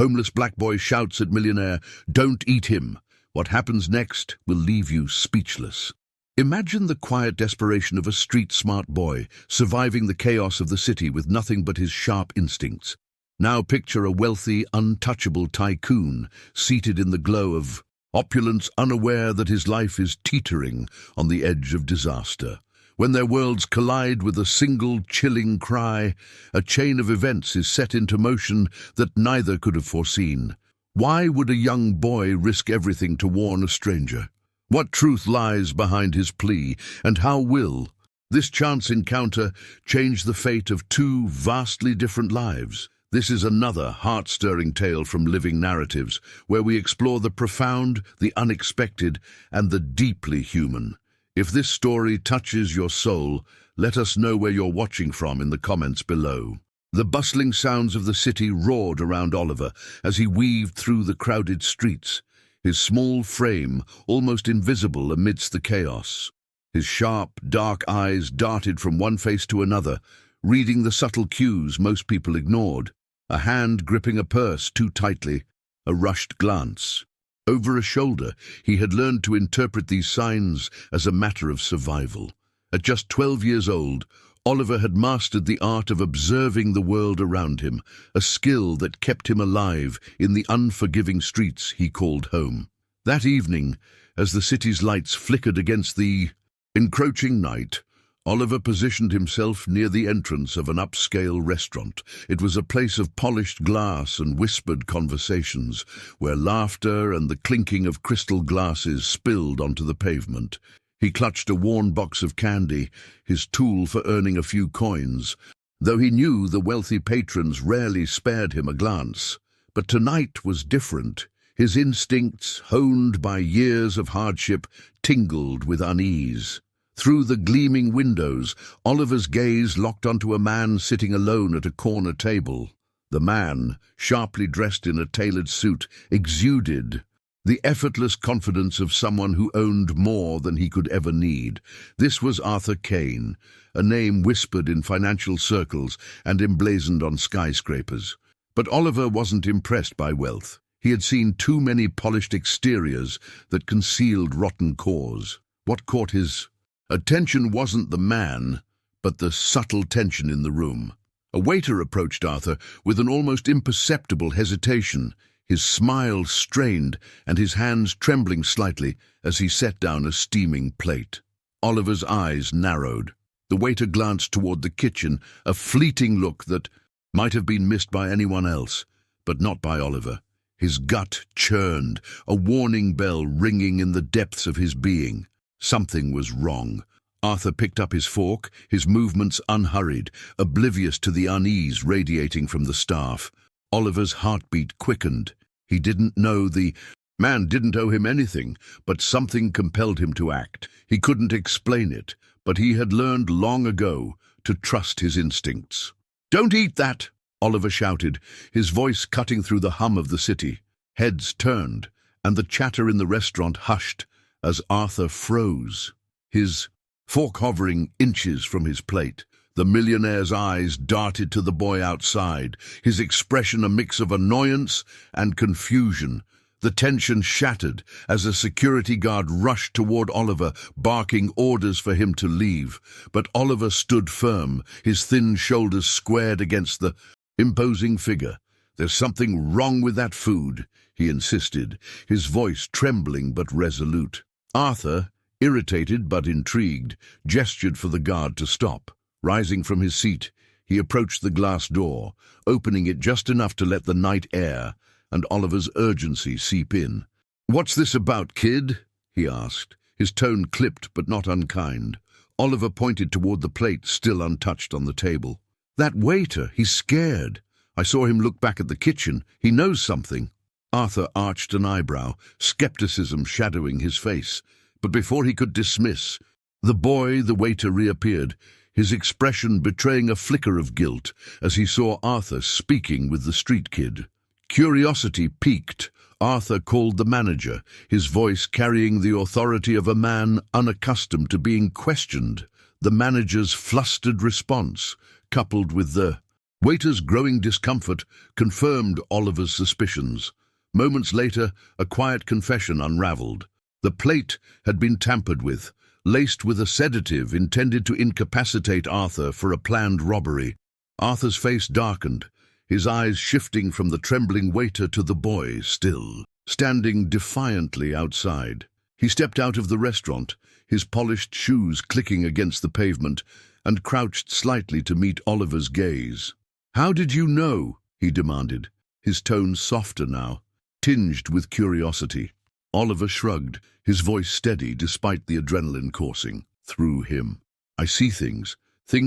Homeless black boy shouts at Millionaire, "Don't eat him." What happens next will leave you speechless. Imagine the quiet desperation of a street-smart boy, surviving the chaos of the city with nothing but his sharp instincts. Now picture a wealthy, untouchable tycoon, seated in the glow of opulence, unaware that his life is teetering on the edge of disaster. When their worlds collide with a single chilling cry, a chain of events is set into motion that neither could have foreseen. Why would a young boy risk everything to warn a stranger? What truth lies behind his plea, and how will this chance encounter change the fate of two vastly different lives? This is another heart-stirring tale from Living Narratives, where we explore the profound, the unexpected, and the deeply human. If this story touches your soul, let us know where you're watching from in the comments below. The bustling sounds of the city roared around Oliver as he weaved through the crowded streets, his small frame almost invisible amidst the chaos. His sharp, dark eyes darted from one face to another, reading the subtle cues most people ignored. A hand gripping a purse too tightly, a rushed glance. Over a shoulder, he had learned to interpret these signs as a matter of survival. At just 12 years old, Oliver had mastered the art of observing the world around him, a skill that kept him alive in the unforgiving streets he called home. That evening, as the city's lights flickered against the encroaching night, Oliver positioned himself near the entrance of an upscale restaurant. It was a place of polished glass and whispered conversations, where laughter and the clinking of crystal glasses spilled onto the pavement. He clutched a worn box of candy, his tool for earning a few coins, though he knew the wealthy patrons rarely spared him a glance. But tonight was different. His instincts, honed by years of hardship, tingled with unease. Through the gleaming windows, Oliver's gaze locked onto a man sitting alone at a corner table. The man, sharply dressed in a tailored suit, exuded the effortless confidence of someone who owned more than he could ever need. This was Arthur Kane, a name whispered in financial circles and emblazoned on skyscrapers. But Oliver wasn't impressed by wealth. He had seen too many polished exteriors that concealed rotten cores. What caught his attention wasn't the man, but the subtle tension in the room. A waiter approached Arthur with an almost imperceptible hesitation, his smile strained and his hands trembling slightly as he set down a steaming plate. Oliver's eyes narrowed. The waiter glanced toward the kitchen, a fleeting look that might have been missed by anyone else, but not by Oliver. His gut churned, a warning bell ringing in the depths of his being. Something was wrong. Arthur picked up his fork, his movements unhurried, oblivious to the unease radiating from the staff. Oliver's heartbeat quickened. He didn't know the man didn't owe him anything, but something compelled him to act. He couldn't explain it, but he had learned long ago to trust his instincts. "Don't eat that!" Oliver shouted, his voice cutting through the hum of the city. Heads turned, and the chatter in the restaurant hushed as Arthur froze, his fork hovering inches from his plate. The millionaire's eyes darted to the boy outside, his expression a mix of annoyance and confusion. The tension shattered as a security guard rushed toward Oliver, barking orders for him to leave. But Oliver stood firm, his thin shoulders squared against the imposing figure. "There's something wrong with that food," he insisted, his voice trembling but resolute. Arthur, irritated but intrigued, gestured for the guard to stop. Rising from his seat, he approached the glass door, opening it just enough to let the night air and Oliver's urgency seep in. "What's this about, kid?" he asked, his tone clipped but not unkind. Oliver pointed toward the plate still untouched on the table. "That waiter, he's scared. I saw him look back at the kitchen. He knows something." Arthur arched an eyebrow, skepticism shadowing his face. But before he could dismiss, the waiter reappeared, his expression betraying a flicker of guilt as he saw Arthur speaking with the street kid. Curiosity piqued, Arthur called the manager, his voice carrying the authority of a man unaccustomed to being questioned. The manager's flustered response, coupled with the Waiter's growing discomfort confirmed Oliver's suspicions. Moments later, a quiet confession unraveled. The plate had been tampered with, laced with a sedative intended to incapacitate Arthur for a planned robbery. Arthur's face darkened, his eyes shifting from the trembling waiter to the boy, still standing defiantly outside. He stepped out of the restaurant, his polished shoes clicking against the pavement, and crouched slightly to meet Oliver's gaze. "How did you know?" he demanded, his tone softer now, tinged with curiosity. Oliver shrugged, his voice steady despite the adrenaline coursing through him. "I see things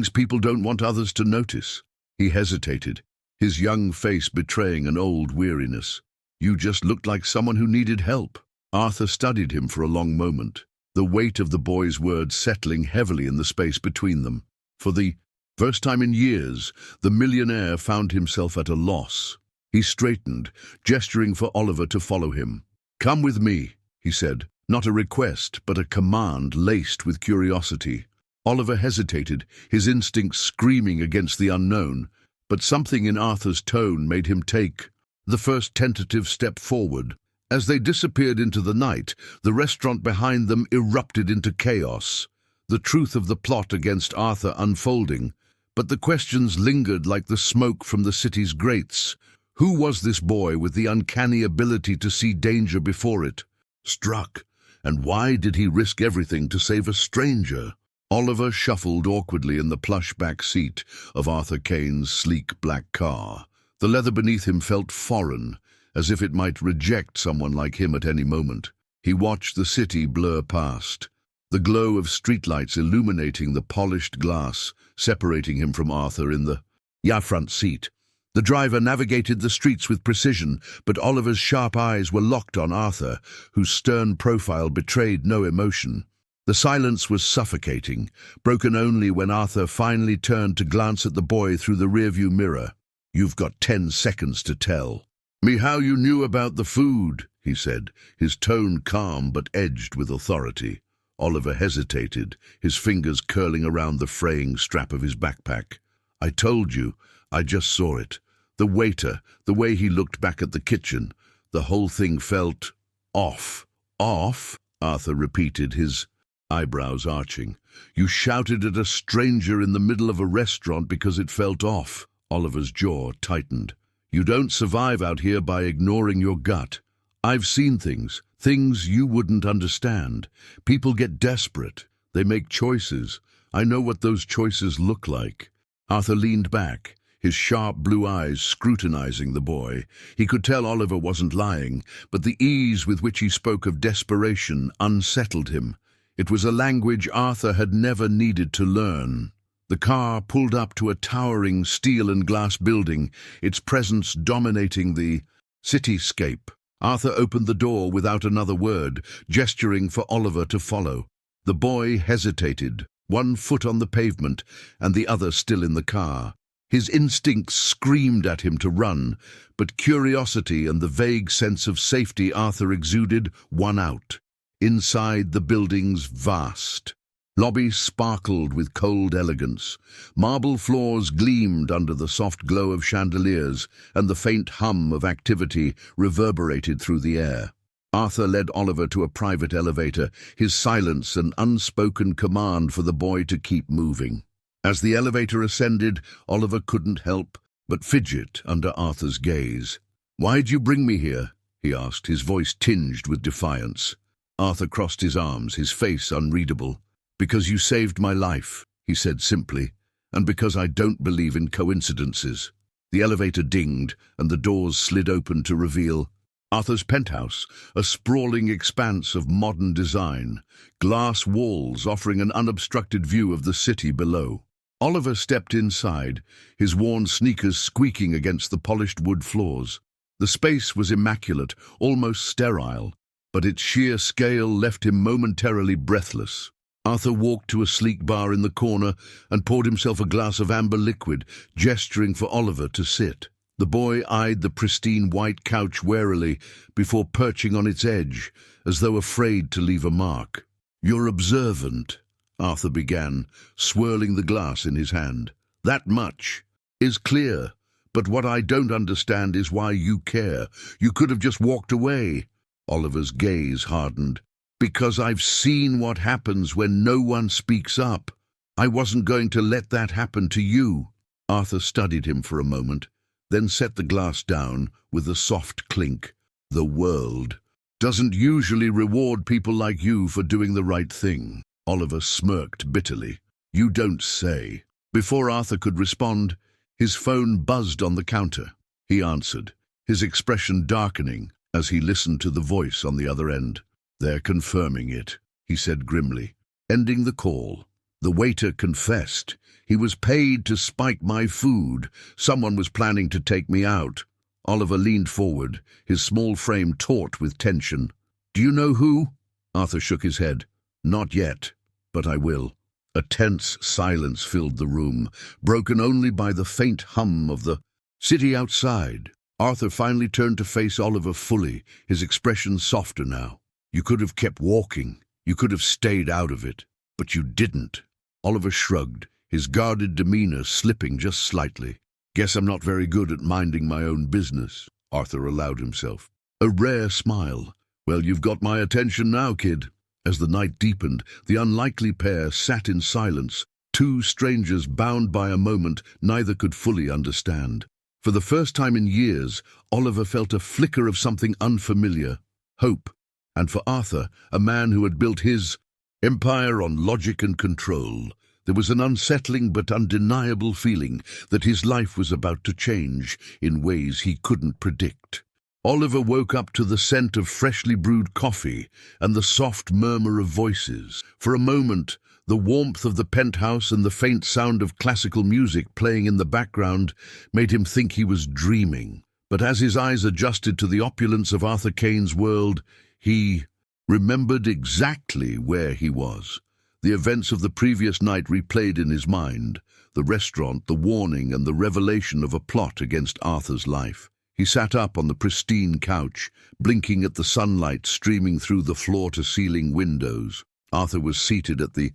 people don't want others to notice." He hesitated, his young face betraying an old weariness. "You just looked like someone who needed help." Arthur studied him for a long moment, the weight of the boy's words settling heavily in the space between them. For the first time in years, the millionaire found himself at a loss. He straightened, gesturing for Oliver to follow him. "Come with me," he said, not a request, but a command laced with curiosity. Oliver hesitated, his instincts screaming against the unknown, but something in Arthur's tone made him take the first tentative step forward. As they disappeared into the night, the restaurant behind them erupted into chaos, the truth of the plot against Arthur unfolding, but the questions lingered like the smoke from the city's grates. Who was this boy with the uncanny ability to see danger before it struck, and why did he risk everything to save a stranger? Oliver shuffled awkwardly in the plush back seat of Arthur Kane's sleek black car. The leather beneath him felt foreign, as if it might reject someone like him at any moment. He watched the city blur past, the glow of streetlights illuminating the polished glass, separating him from Arthur in the front seat. The driver navigated the streets with precision, but Oliver's sharp eyes were locked on Arthur, whose stern profile betrayed no emotion. The silence was suffocating, broken only when Arthur finally turned to glance at the boy through the rearview mirror. "You've got 10 seconds to tell me how you knew about the food," he said, his tone calm but edged with authority. Oliver hesitated, his fingers curling around the fraying strap of his backpack. "I told you, I just saw it. The waiter, the way he looked back at the kitchen, the whole thing felt off." "Off?" Arthur repeated, his eyebrows arching. "You shouted at a stranger in the middle of a restaurant because it felt off." Oliver's jaw tightened. "You don't survive out here by ignoring your gut. I've seen things you wouldn't understand. People get desperate. They make choices. I know what those choices look like." Arthur leaned back, his sharp blue eyes scrutinizing the boy. He could tell Oliver wasn't lying, but the ease with which he spoke of desperation unsettled him. It was a language Arthur had never needed to learn. The car pulled up to a towering steel and glass building, its presence dominating the cityscape. Arthur opened the door without another word, gesturing for Oliver to follow. The boy hesitated, one foot on the pavement and the other still in the car. His instincts screamed at him to run, but curiosity and the vague sense of safety Arthur exuded won out. Inside, the building's vast lobby sparkled with cold elegance. Marble floors gleamed under the soft glow of chandeliers, and the faint hum of activity reverberated through the air. Arthur led Oliver to a private elevator, his silence an unspoken command for the boy to keep moving. As the elevator ascended, Oliver couldn't help but fidget under Arthur's gaze. "Why'd you bring me here?" he asked, his voice tinged with defiance. Arthur crossed his arms, his face unreadable. "Because you saved my life," he said simply, "and because I don't believe in coincidences." The elevator dinged, and the doors slid open to reveal Arthur's penthouse, a sprawling expanse of modern design, glass walls offering an unobstructed view of the city below. Oliver stepped inside, his worn sneakers squeaking against the polished wood floors. The space was immaculate, almost sterile, but its sheer scale left him momentarily breathless. Arthur walked to a sleek bar in the corner and poured himself a glass of amber liquid, gesturing for Oliver to sit. The boy eyed the pristine white couch warily before perching on its edge, as though afraid to leave a mark. "You're observant," Arthur began, swirling the glass in his hand. "That much." is clear, but what I don't understand is why you care. You could have just walked away." Oliver's gaze hardened. "Because I've seen what happens when no one speaks up. I wasn't going to let that happen to you." Arthur studied him for a moment, then set the glass down with a soft clink. "The world doesn't usually reward people like you for doing the right thing." Oliver smirked bitterly. "You don't say." Before Arthur could respond, his phone buzzed on the counter. He answered, his expression darkening as he listened to the voice on the other end. "They're confirming it," he said grimly, ending the call. "The waiter confessed. He was paid to spike my food. Someone was planning to take me out." Oliver leaned forward, his small frame taut with tension. "Do you know who?" Arthur shook his head. "Not yet, but I will." A tense silence filled the room, broken only by the faint hum of the city outside. Arthur finally turned to face Oliver fully, his expression softer now. "You could have kept walking. You could have stayed out of it. But you didn't." Oliver shrugged, his guarded demeanor slipping just slightly. "Guess I'm not very good at minding my own business," Arthur allowed himself. A rare smile. "Well, you've got my attention now, kid." As the night deepened, the unlikely pair sat in silence, two strangers bound by a moment neither could fully understand. For the first time in years, Oliver felt a flicker of something unfamiliar, hope. And for Arthur, a man who had built his empire on logic and control, there was an unsettling but undeniable feeling that his life was about to change in ways he couldn't predict. Oliver woke up to the scent of freshly brewed coffee and the soft murmur of voices. For a moment, the warmth of the penthouse and the faint sound of classical music playing in the background made him think he was dreaming. But as his eyes adjusted to the opulence of Arthur Kane's world, he remembered exactly where he was. The events of the previous night replayed in his mind, the restaurant, the warning, and the revelation of a plot against Arthur's life. He sat up on the pristine couch, blinking at the sunlight streaming through the floor-to-ceiling windows. Arthur was seated at the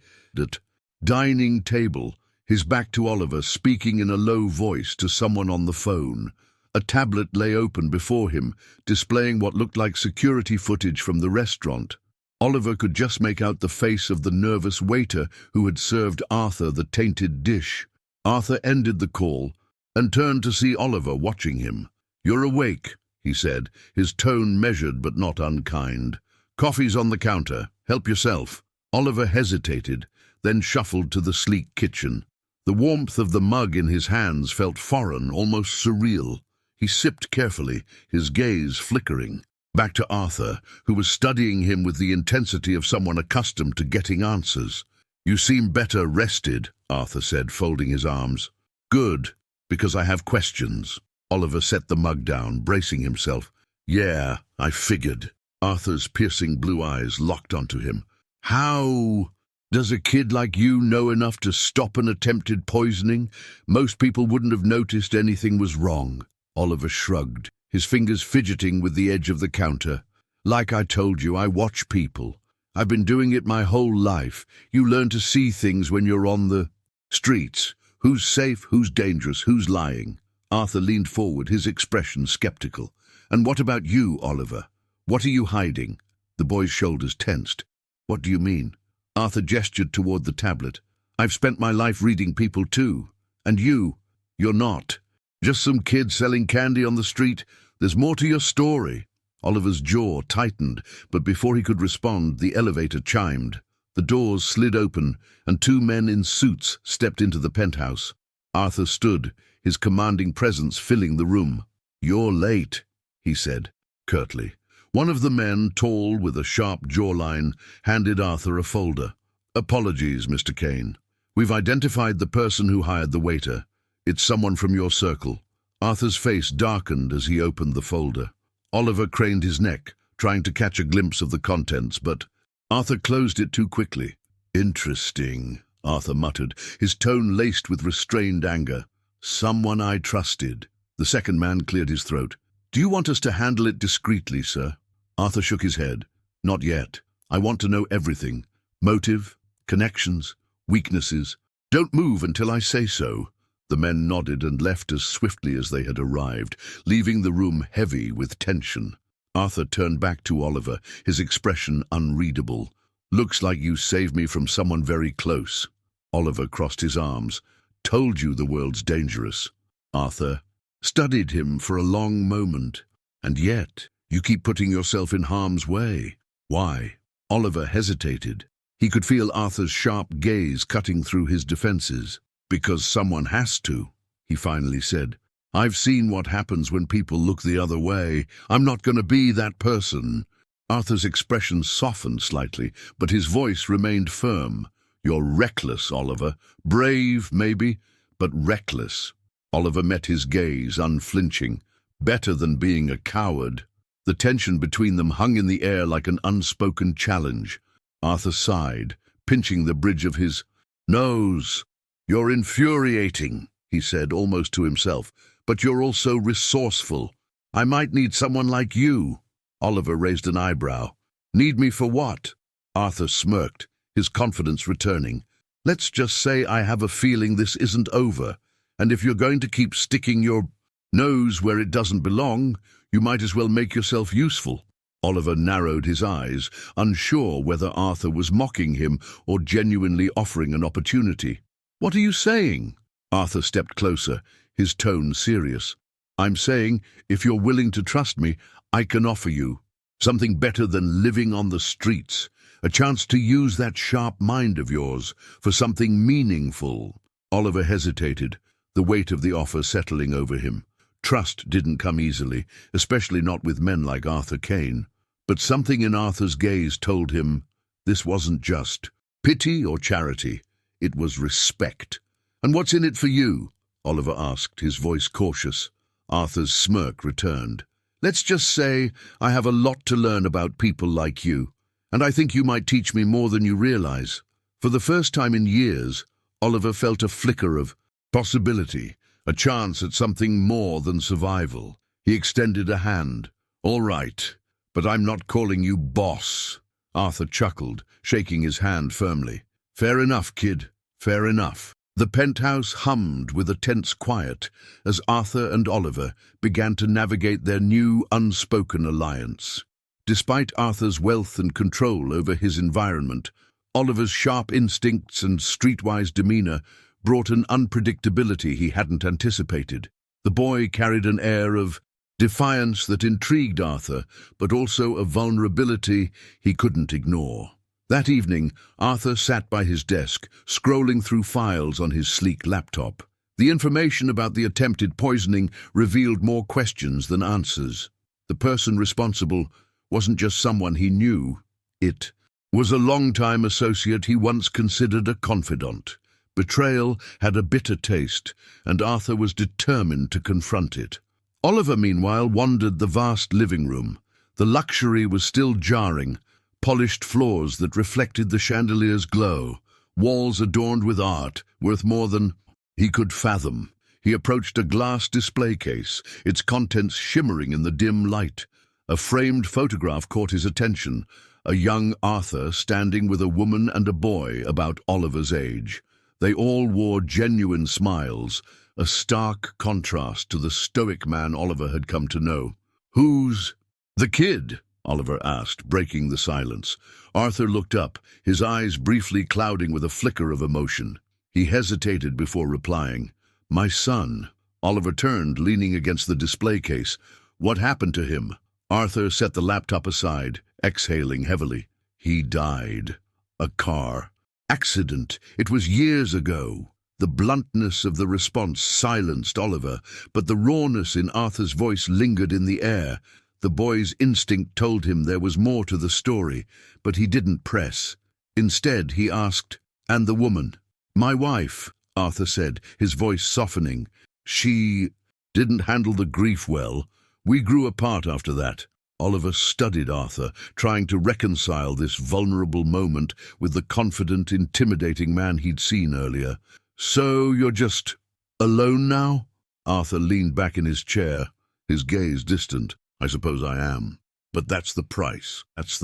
dining table, his back to Oliver, speaking in a low voice to someone on the phone. A tablet lay open before him, displaying what looked like security footage from the restaurant. Oliver could just make out the face of the nervous waiter who had served Arthur the tainted dish. Arthur ended the call and turned to see Oliver watching him. "You're awake," he said, his tone measured but not unkind. "Coffee's on the counter. Help yourself." Oliver hesitated, then shuffled to the sleek kitchen. The warmth of the mug in his hands felt foreign, almost surreal. He sipped carefully, his gaze flickering. Back to Arthur, who was studying him with the intensity of someone accustomed to getting answers. "You seem better rested," Arthur said, folding his arms. "Good, because I have questions." Oliver set the mug down, bracing himself. "Yeah, I figured." Arthur's piercing blue eyes locked onto him. "How does a kid like you know enough to stop an attempted poisoning? Most people wouldn't have noticed anything was wrong." Oliver shrugged, his fingers fidgeting with the edge of the counter. "Like I told you, I watch people. I've been doing it my whole life. You learn to see things when you're on the streets. Who's safe, who's dangerous, who's lying." Arthur leaned forward, his expression skeptical. "And what about you, Oliver? What are you hiding?" The boy's shoulders tensed. "What do you mean?" Arthur gestured toward the tablet. "I've spent my life reading people too. And you're not just some kid selling candy on the street. There's more to your story." Oliver's jaw tightened, but before he could respond, the elevator chimed. The doors slid open, and two men in suits stepped into the penthouse. Arthur stood, his commanding presence filling the room. "You're late," he said, curtly. One of the men, tall with a sharp jawline, handed Arthur a folder. "Apologies, Mr. Kane. We've identified the person who hired the waiter. It's someone from your circle." Arthur's face darkened as he opened the folder. Oliver craned his neck, trying to catch a glimpse of the contents, but Arthur closed it too quickly. "Interesting," Arthur muttered, his tone laced with restrained anger. "Someone I trusted." The second man cleared his throat. "Do you want us to handle it discreetly, sir?" Arthur shook his head. "Not yet. I want to know everything. Motive, connections, weaknesses. Don't move until I say so." The men nodded and left as swiftly as they had arrived, leaving the room heavy with tension. Arthur turned back to Oliver, his expression unreadable. "Looks like you saved me from someone very close." Oliver crossed his arms. "Told you the world's dangerous." Arthur studied him for a long moment. "And yet, you keep putting yourself in harm's way. Why?" Oliver hesitated. He could feel Arthur's sharp gaze cutting through his defenses. "Because someone has to," he finally said. "I've seen what happens when people look the other way. I'm not going to be that person." Arthur's expression softened slightly, but his voice remained firm. "You're reckless, Oliver. Brave, maybe, but reckless." Oliver met his gaze, unflinching. "Better than being a coward." The tension between them hung in the air like an unspoken challenge. Arthur sighed, pinching the bridge of his nose. "You're infuriating," he said, almost to himself, "but you're also resourceful. I might need someone like you." Oliver raised an eyebrow. "Need me for what?" Arthur smirked, his confidence returning. "Let's just say I have a feeling this isn't over, and if you're going to keep sticking your nose where it doesn't belong, you might as well make yourself useful." Oliver narrowed his eyes, unsure whether Arthur was mocking him or genuinely offering an opportunity. "What are you saying?" Arthur stepped closer, his tone serious. "I'm saying, if you're willing to trust me, I can offer you something better than living on the streets, a chance to use that sharp mind of yours for something meaningful." Oliver hesitated, the weight of the offer settling over him. Trust didn't come easily, especially not with men like Arthur Kane. But something in Arthur's gaze told him this wasn't just pity or charity, it was respect. "And what's in it for you?" Oliver asked, his voice cautious. Arthur's smirk returned. "Let's just say I have a lot to learn about people like you, and I think you might teach me more than you realize." For the first time in years, Oliver felt a flicker of possibility, a chance at something more than survival. He extended a hand. "All right, but I'm not calling you boss." Arthur chuckled, shaking his hand firmly. "Fair enough, kid, fair enough." The penthouse hummed with a tense quiet as Arthur and Oliver began to navigate their new, unspoken alliance. Despite Arthur's wealth and control over his environment, Oliver's sharp instincts and streetwise demeanor brought an unpredictability he hadn't anticipated. The boy carried an air of defiance that intrigued Arthur, but also a vulnerability he couldn't ignore. That evening, Arthur sat by his desk, scrolling through files on his sleek laptop. The information about the attempted poisoning revealed more questions than answers. The person responsible wasn't just someone he knew. It was a longtime associate he once considered a confidant. Betrayal had a bitter taste, and Arthur was determined to confront it. Oliver, meanwhile, wandered the vast living room. The luxury was still jarring. Polished floors that reflected the chandelier's glow, walls adorned with art worth more than he could fathom. He approached a glass display case, its contents shimmering in the dim light. A framed photograph caught his attention, a young Arthur standing with a woman and a boy about Oliver's age. They all wore genuine smiles, a stark contrast to the stoic man Oliver had come to know. "Who's the kid?" Oliver asked, breaking the silence. Arthur looked up, his eyes briefly clouding with a flicker of emotion. He hesitated before replying. "My son." Oliver turned, leaning against the display case. "What happened to him?" Arthur set the laptop aside, exhaling heavily. "He died. A car accident. It was years ago." The bluntness of the response silenced Oliver, but the rawness in Arthur's voice lingered in the air. The boy's instinct told him there was more to the story, but he didn't press. Instead, he asked, "And the woman?" "My wife," Arthur said, his voice softening. "She didn't handle the grief well. We grew apart after that." Oliver studied Arthur, trying to reconcile this vulnerable moment with the confident, intimidating man he'd seen earlier. "So you're just alone now?" Arthur leaned back in his chair, his gaze distant. "I suppose I am. But that's the price. That's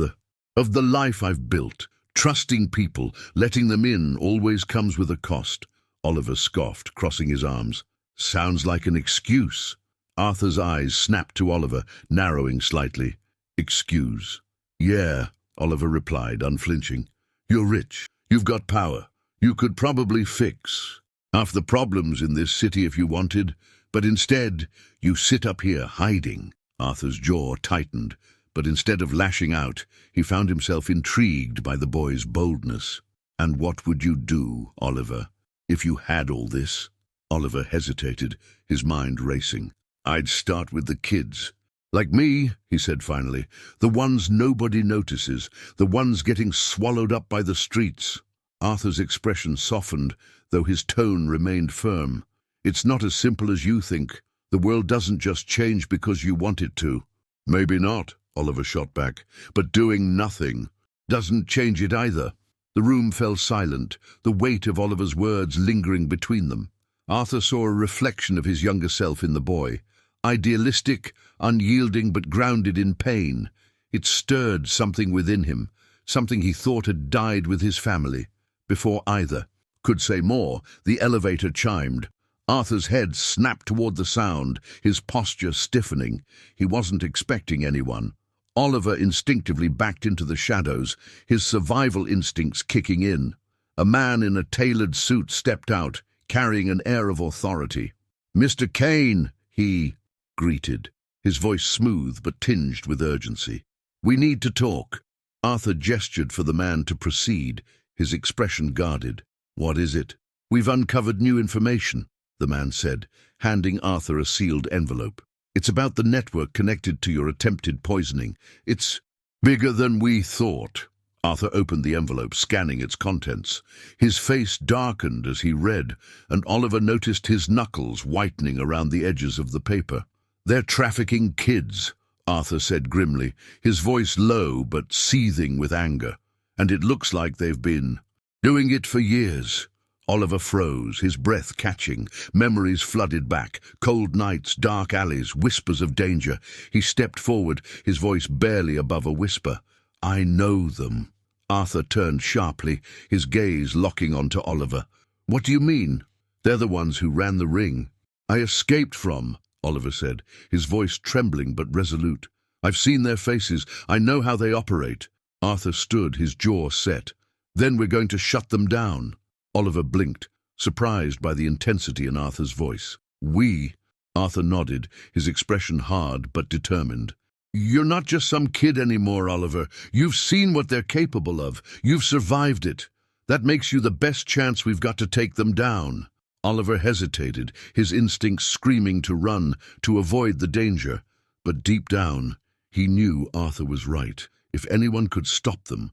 of the life I've built. Trusting people, letting them in, always comes with a cost." Oliver scoffed, crossing his arms. Sounds like an excuse. Arthur's eyes snapped to Oliver, narrowing slightly. Excuse. Yeah, Oliver replied, unflinching. You're rich. You've got power. You could probably fix half the problems in this city if you wanted, but instead you sit up here hiding. Arthur's jaw tightened, but instead of lashing out, he found himself intrigued by the boy's boldness. And what would you do, Oliver, if you had all this? Oliver hesitated, his mind racing. I'd start with the kids. Like me, he said finally, the ones nobody notices, the ones getting swallowed up by the streets. Arthur's expression softened, though his tone remained firm. It's not as simple as you think. The world doesn't just change because you want it to. Maybe not, Oliver shot back, but doing nothing doesn't change it either. The room fell silent, the weight of Oliver's words lingering between them. Arthur saw a reflection of his younger self in the boy, idealistic, unyielding but grounded in pain. It stirred something within him, something he thought had died with his family. Before either could say more, the elevator chimed. Arthur's head snapped toward the sound, his posture stiffening. He wasn't expecting anyone. Oliver instinctively backed into the shadows, his survival instincts kicking in. A man in a tailored suit stepped out, carrying an air of authority. "Mr. Kane," he greeted, his voice smooth but tinged with urgency. "We need to talk." Arthur gestured for the man to proceed, his expression guarded. "What is it?" "We've uncovered new information," the man said, handing Arthur a sealed envelope. "It's about the network connected to your attempted poisoning. It's bigger than we thought." Arthur opened the envelope, scanning its contents. His face darkened as he read, and Oliver noticed his knuckles whitening around the edges of the paper. "They're trafficking kids," Arthur said grimly, his voice low but seething with anger. "And it looks like they've been doing it for years." Oliver froze, his breath catching. Memories flooded back. Cold nights, dark alleys, whispers of danger. He stepped forward, his voice barely above a whisper. "I know them." Arthur turned sharply, his gaze locking onto Oliver. "What do you mean?" "They're the ones who ran the ring I escaped from," Oliver said, his voice trembling but resolute. "I've seen their faces. I know how they operate." Arthur stood, his jaw set. "Then we're going to shut them down." Oliver blinked, surprised by the intensity in Arthur's voice. "We?" Arthur nodded, his expression hard but determined. "You're not just some kid anymore, Oliver. You've seen what they're capable of. You've survived it. That makes you the best chance we've got to take them down." Oliver hesitated, his instincts screaming to run, to avoid the danger. But deep down, he knew Arthur was right. If anyone could stop them,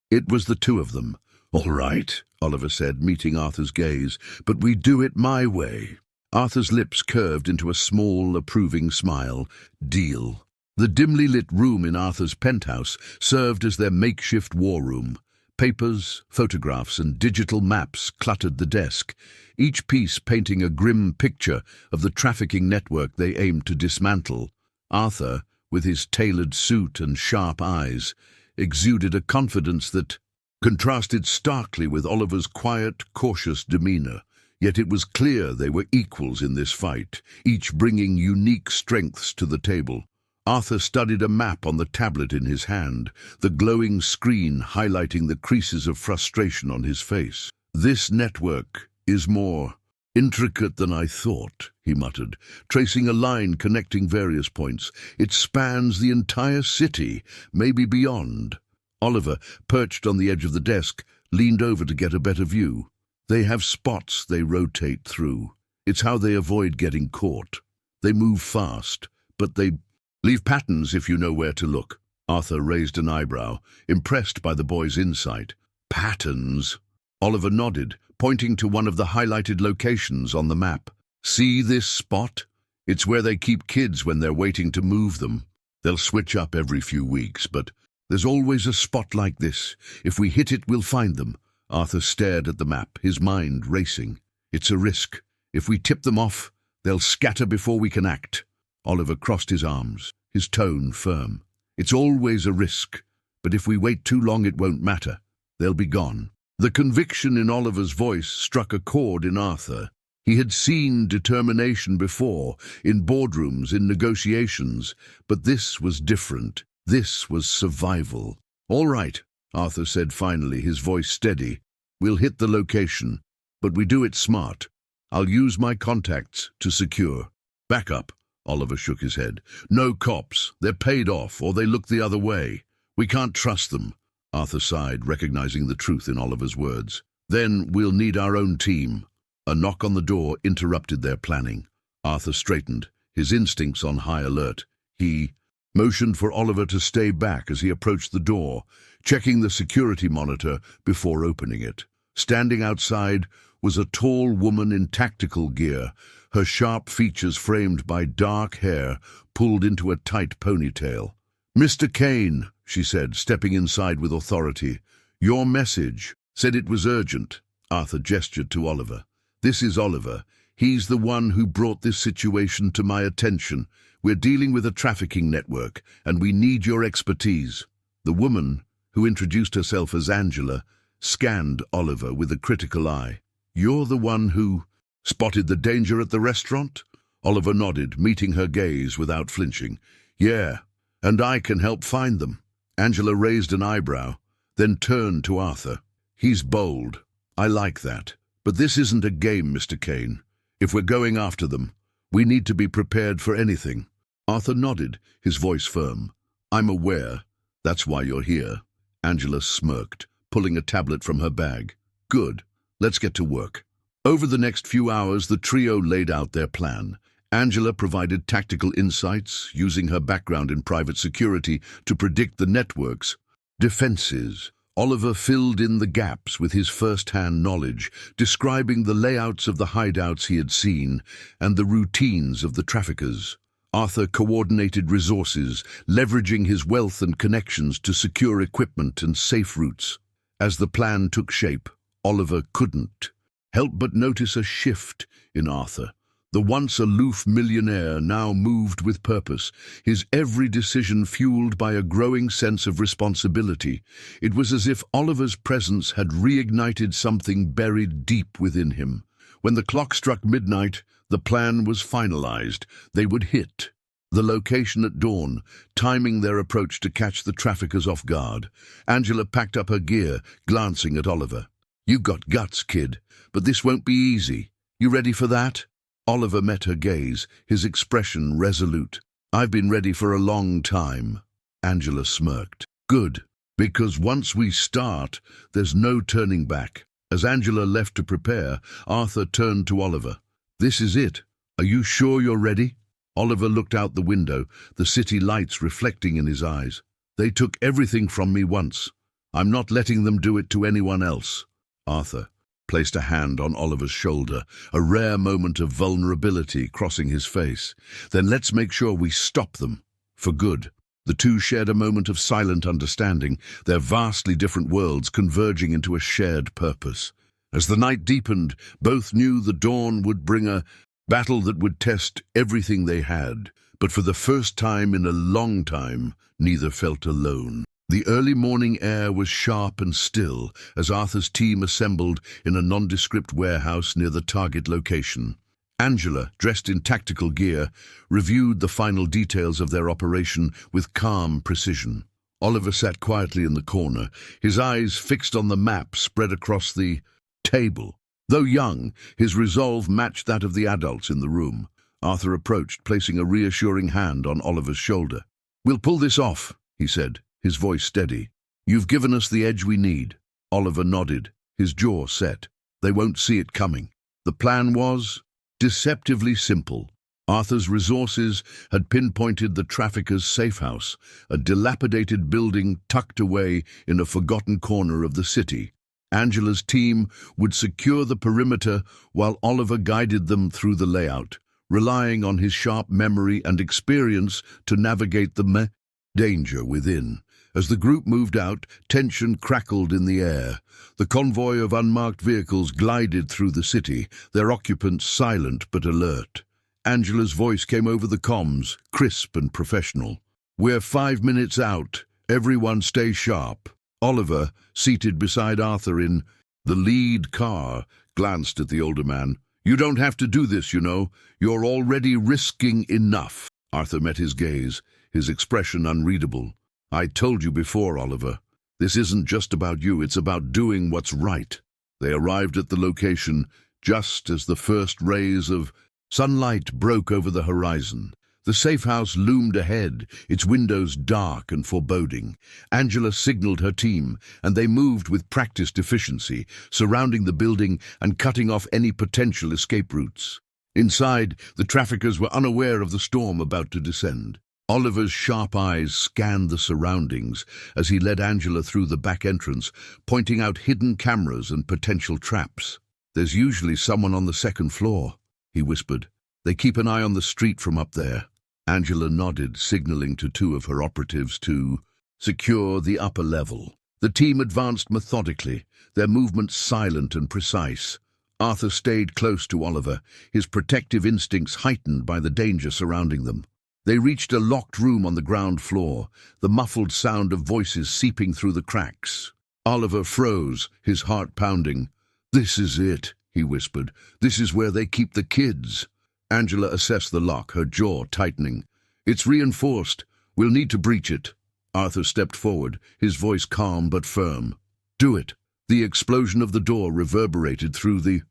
it was the two of them. "All right," Oliver said, meeting Arthur's gaze, "but we do it my way." Arthur's lips curved into a small, approving smile. "Deal." The dimly lit room in Arthur's penthouse served as their makeshift war room. Papers, photographs, and digital maps cluttered the desk, each piece painting a grim picture of the trafficking network they aimed to dismantle. Arthur, with his tailored suit and sharp eyes, exuded a confidence that contrasted starkly with Oliver's quiet, cautious demeanor. Yet it was clear they were equals in this fight, each bringing unique strengths to the table. Arthur studied a map on the tablet in his hand, the glowing screen highlighting the creases of frustration on his face. "This network is more intricate than I thought," he muttered, tracing a line connecting various points. "It spans the entire city, maybe beyond." Oliver, perched on the edge of the desk, leaned over to get a better view. "They have spots they rotate through. It's how they avoid getting caught. They move fast, but they leave patterns if you know where to look." Arthur raised an eyebrow, impressed by the boy's insight. "Patterns?" Oliver nodded, pointing to one of the highlighted locations on the map. "See this spot? It's where they keep kids when they're waiting to move them. They'll switch up every few weeks, but there's always a spot like this. If we hit it, we'll find them." Arthur stared at the map, his mind racing. "It's a risk. If we tip them off, they'll scatter before we can act." Oliver crossed his arms, his tone firm. "It's always a risk, but if we wait too long it won't matter. They'll be gone." The conviction in Oliver's voice struck a chord in Arthur. He had seen determination before, in boardrooms, in negotiations, but this was different. This was survival. "All right," Arthur said finally, his voice steady. "We'll hit the location, but we do it smart. I'll use my contacts to secure." "Back up," Oliver shook his head. "No cops. They're paid off, or they look the other way. We can't trust them." Arthur sighed, recognizing the truth in Oliver's words. "Then we'll need our own team." A knock on the door interrupted their planning. Arthur straightened, his instincts on high alert. He motioned for Oliver to stay back as he approached the door, checking the security monitor before opening it. Standing outside was a tall woman in tactical gear, her sharp features framed by dark hair pulled into a tight ponytail. "Mr. Kane," she said, stepping inside with authority. "Your message said it was urgent." Arthur gestured to Oliver. "This is Oliver. He's the one who brought this situation to my attention. We're dealing with a trafficking network, and we need your expertise." The woman, who introduced herself as Angela, scanned Oliver with a critical eye. "You're the one who spotted the danger at the restaurant?" Oliver nodded, meeting her gaze without flinching. "Yeah, and I can help find them." Angela raised an eyebrow, then turned to Arthur. "He's bold. I like that. But this isn't a game, Mr. Kane. If we're going after them, we need to be prepared for anything." Arthur nodded, his voice firm. "I'm aware. That's why you're here." Angela smirked, pulling a tablet from her bag. "Good. Let's get to work." Over the next few hours, the trio laid out their plan. Angela provided tactical insights, using her background in private security to predict the network's defenses. Oliver filled in the gaps with his first-hand knowledge, describing the layouts of the hideouts he had seen and the routines of the traffickers. Arthur coordinated resources, leveraging his wealth and connections to secure equipment and safe routes. As the plan took shape, Oliver couldn't help but notice a shift in Arthur. The once aloof millionaire now moved with purpose, his every decision fueled by a growing sense of responsibility. It was as if Oliver's presence had reignited something buried deep within him. When the clock struck midnight, the plan was finalized. They would hit the location at dawn, timing their approach to catch the traffickers off guard. Angela packed up her gear, glancing at Oliver. "You've got guts, kid, but this won't be easy. You ready for that?" Oliver met her gaze, his expression resolute. "I've been ready for a long time." Angela smirked. "Good, because once we start, there's no turning back." As Angela left to prepare, Arthur turned to Oliver. "This is it. Are you sure you're ready?" Oliver looked out the window, the city lights reflecting in his eyes. "They took everything from me once. I'm not letting them do it to anyone else." Arthur placed a hand on Oliver's shoulder, a rare moment of vulnerability crossing his face. "Then let's make sure we stop them, for good." The two shared a moment of silent understanding, their vastly different worlds converging into a shared purpose. As the night deepened, both knew the dawn would bring a battle that would test everything they had. But for the first time in a long time, neither felt alone. The early morning air was sharp and still as Arthur's team assembled in a nondescript warehouse near the target location. Angela, dressed in tactical gear, reviewed the final details of their operation with calm precision. Oliver sat quietly in the corner, his eyes fixed on the map spread across the table. Though young, his resolve matched that of the adults in the room. Arthur approached, placing a reassuring hand on Oliver's shoulder. "We'll pull this off," he said, his voice steady. "You've given us the edge we need." Oliver nodded, his jaw set. They won't see it coming. The plan was deceptively simple. Arthur's resources had pinpointed the traffickers' safe house, a dilapidated building tucked away in a forgotten corner of the city. Angela's team would secure the perimeter while Oliver guided them through the layout, relying on his sharp memory and experience to navigate the danger within. As the group moved out, tension crackled in the air. The convoy of unmarked vehicles glided through the city, their occupants silent but alert. Angela's voice came over the comms, crisp and professional. "We're 5 minutes out. Everyone stay sharp." Oliver, seated beside Arthur in The lead car glanced at the older man. "You don't have to do this, you know. You're already risking enough." Arthur met his gaze, his expression unreadable. "I told you before, Oliver. This isn't just about you, it's about doing what's right." They arrived at the location just as the first rays of sunlight broke over the horizon. The safe house loomed ahead, its windows dark and foreboding. Angela signaled her team, and they moved with practiced efficiency, surrounding the building and cutting off any potential escape routes. Inside, the traffickers were unaware of the storm about to descend. Oliver's sharp eyes scanned the surroundings as he led Angela through the back entrance, pointing out hidden cameras and potential traps. "There's usually someone on the second floor," he whispered. "They keep an eye on the street from up there." Angela nodded, signaling to two of her operatives to secure the upper level. The team advanced methodically, their movements silent and precise. Arthur stayed close to Oliver, his protective instincts heightened by the danger surrounding them. They reached a locked room on the ground floor, the muffled sound of voices seeping through the cracks. Oliver froze, his heart pounding. "This is it," he whispered. "This is where they keep the kids." Angela assessed the lock, her jaw tightening. "It's reinforced. We'll need to breach it." Arthur stepped forward, his voice calm but firm. "Do it." The explosion of the door reverberated through the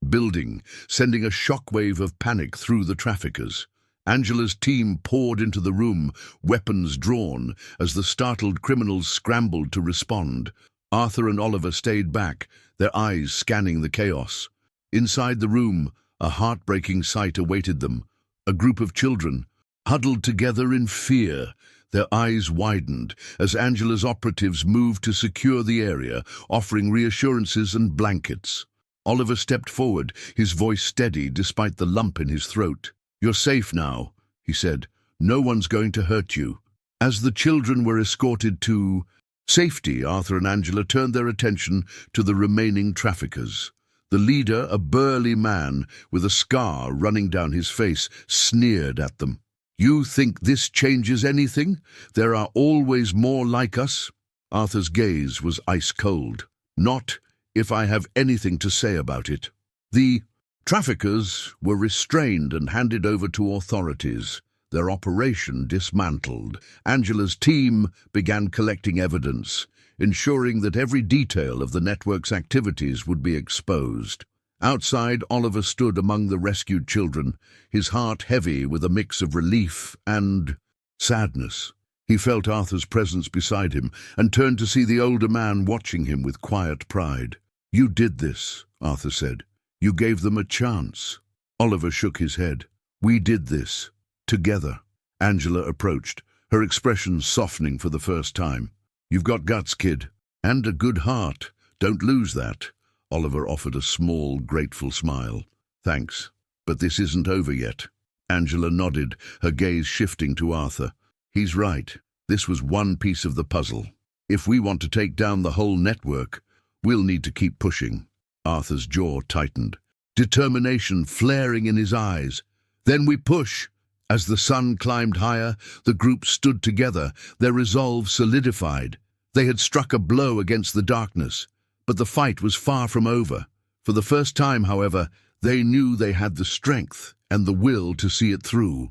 building, sending a shockwave of panic through the traffickers. Angela's team poured into the room, weapons drawn, as the startled criminals scrambled to respond. Arthur and Oliver stayed back, their eyes scanning the chaos. Inside the room, a heartbreaking sight awaited them. A group of children, huddled together in fear, their eyes widened as Angela's operatives moved to secure the area, offering reassurances and blankets. Oliver stepped forward, his voice steady despite the lump in his throat. "You're safe now," he said. "No one's going to hurt you." As the children were escorted to safety, Arthur and Angela turned their attention to the remaining traffickers. The leader, a burly man with a scar running down his face, sneered at them. "You think this changes anything? There are always more like us." Arthur's gaze was ice-cold. "Not if I have anything to say about it." The traffickers were restrained and handed over to authorities, their operation dismantled. Angela's team began collecting evidence, ensuring that every detail of the network's activities would be exposed. Outside, Oliver stood among the rescued children, his heart heavy with a mix of relief and sadness. He felt Arthur's presence beside him and turned to see the older man watching him with quiet pride. "You did this," Arthur said. "You gave them a chance." Oliver shook his head. "We did this. Together." Angela approached, her expression softening for the first time. "You've got guts, kid. And a good heart. Don't lose that." Oliver offered a small, grateful smile. "Thanks. But this isn't over yet." Angela nodded, her gaze shifting to Arthur. "He's right. This was one piece of the puzzle. If we want to take down the whole network, we'll need to keep pushing." Arthur's jaw tightened, determination flaring in his eyes. "Then we push." As the sun climbed higher, the group stood together, their resolve solidified. They had struck a blow against the darkness, but the fight was far from over. For the first time, however, they knew they had the strength and the will to see it through.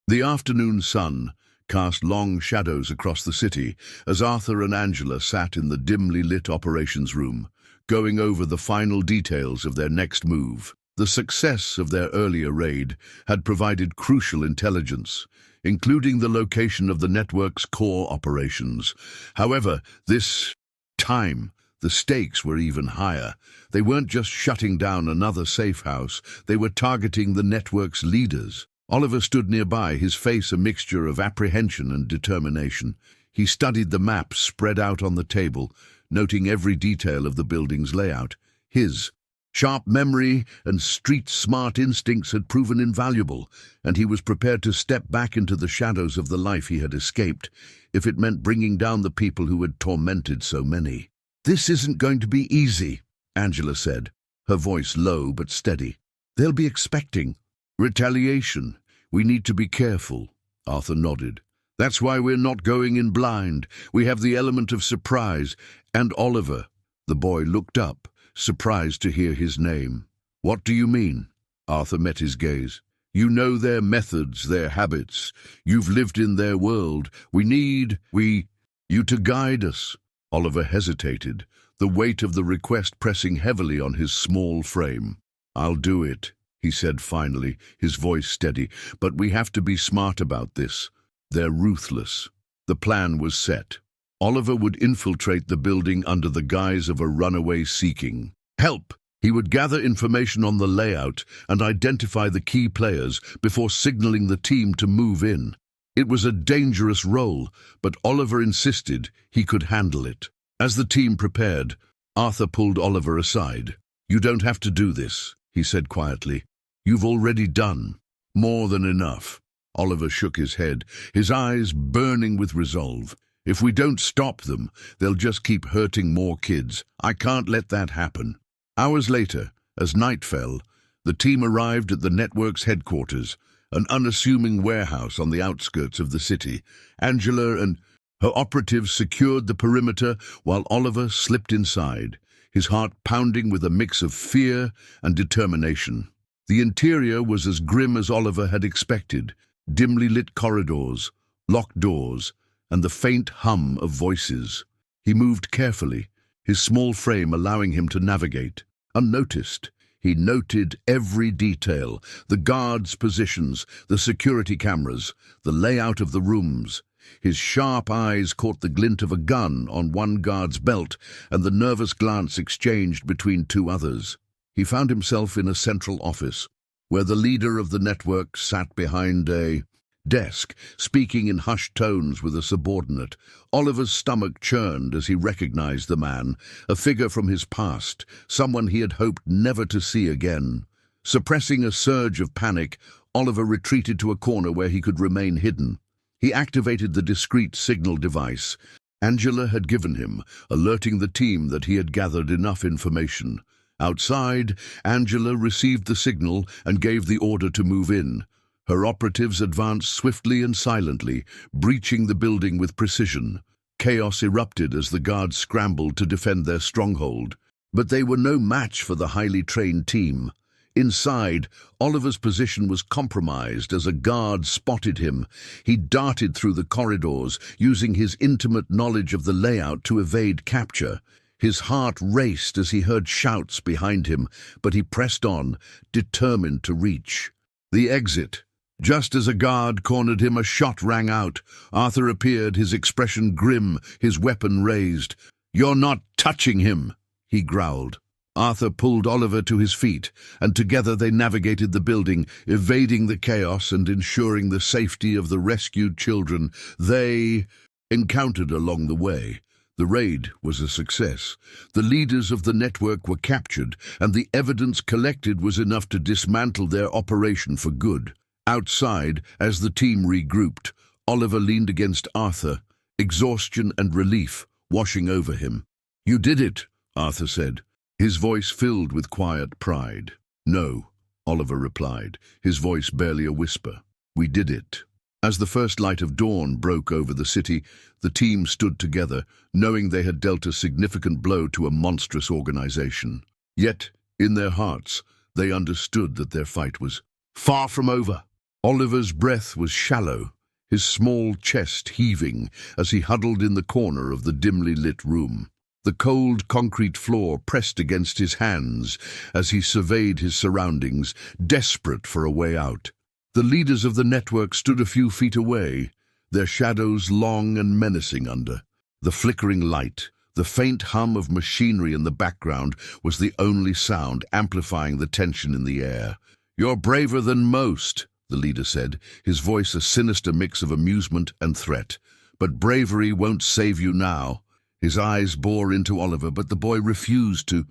The afternoon sun cast long shadows across the city as Arthur and Angela sat in the dimly lit operations room, going over the final details of their next move. The success of their earlier raid had provided crucial intelligence, including the location of the network's core operations. However, this time, the stakes were even higher. They weren't just shutting down another safe house, they were targeting the network's leaders. Oliver stood nearby, his face a mixture of apprehension and determination. He studied the maps spread out on the table, noting every detail of the building's layout. His sharp memory and street-smart instincts had proven invaluable, and he was prepared to step back into the shadows of the life he had escaped, if it meant bringing down the people who had tormented so many. "This isn't going to be easy," Angela said, her voice low but steady. "They'll be expecting retaliation. We need to be careful." Arthur nodded. "That's why we're not going in blind. We have the element of surprise. And Oliver." The boy looked up, surprised to hear his name. "What do you mean?" Arthur met his gaze. "You know their methods, their habits. You've lived in their world. We need you to guide us." Oliver hesitated, the weight of the request pressing heavily on his small frame. "I'll do it," he said finally, his voice steady. "But we have to be smart about this. They're ruthless." The plan was set. Oliver would infiltrate the building under the guise of a runaway seeking help. He would gather information on the layout and identify the key players before signaling the team to move in. It was a dangerous role, but Oliver insisted he could handle it. As the team prepared, Arthur pulled Oliver aside. "You don't have to do this," he said quietly. "You've already done more than enough." Oliver shook his head, his eyes burning with resolve. "If we don't stop them, they'll just keep hurting more kids. I can't let that happen." Hours later, as night fell, the team arrived at the network's headquarters, an unassuming warehouse on the outskirts of the city. Angela and her operatives secured the perimeter while Oliver slipped inside, his heart pounding with a mix of fear and determination. The interior was as grim as Oliver had expected, dimly lit corridors, locked doors, and the faint hum of voices. He moved carefully, his small frame allowing him to navigate. Unnoticed, he noted every detail: the guards' positions, the security cameras, the layout of the rooms. His sharp eyes caught the glint of a gun on one guard's belt and the nervous glance exchanged between two others. He found himself in a central office, where the leader of the network sat behind a desk, speaking in hushed tones with a subordinate. Oliver's stomach churned as he recognized the man, a figure from his past, someone he had hoped never to see again. Suppressing a surge of panic, Oliver retreated to a corner where he could remain hidden. He activated the discreet signal device Angela had given him, alerting the team that he had gathered enough information. Outside, Angela received the signal and gave the order to move in. Her operatives advanced swiftly and silently, breaching the building with precision. Chaos erupted as the guards scrambled to defend their stronghold. But they were no match for the highly trained team. Inside, Oliver's position was compromised as a guard spotted him. He darted through the corridors, using his intimate knowledge of the layout to evade capture. His heart raced as he heard shouts behind him, but he pressed on, determined to reach the exit. Just as a guard cornered him, a shot rang out. Arthur appeared, his expression grim, his weapon raised. "You're not touching him," he growled. Arthur pulled Oliver to his feet, and together they navigated the building, evading the chaos and ensuring the safety of the rescued children they encountered along the way. The raid was a success. The leaders of the network were captured, and the evidence collected was enough to dismantle their operation for good. Outside, as the team regrouped, Oliver leaned against Arthur, exhaustion and relief washing over him. "You did it," Arthur said, his voice filled with quiet pride. "No," Oliver replied, his voice barely a whisper. "We did it." As the first light of dawn broke over the city, the team stood together, knowing they had dealt a significant blow to a monstrous organization. Yet, in their hearts, they understood that their fight was far from over. Oliver's breath was shallow, his small chest heaving as he huddled in the corner of the dimly lit room. The cold concrete floor pressed against his hands as he surveyed his surroundings, desperate for a way out. The leaders of the network stood a few feet away, their shadows long and menacing under the flickering light. The faint hum of machinery in the background was the only sound, amplifying the tension in the air. "You're braver than most," the leader said, his voice a sinister mix of amusement and threat. "But bravery won't save you now." His eyes bore into Oliver, but the boy refused to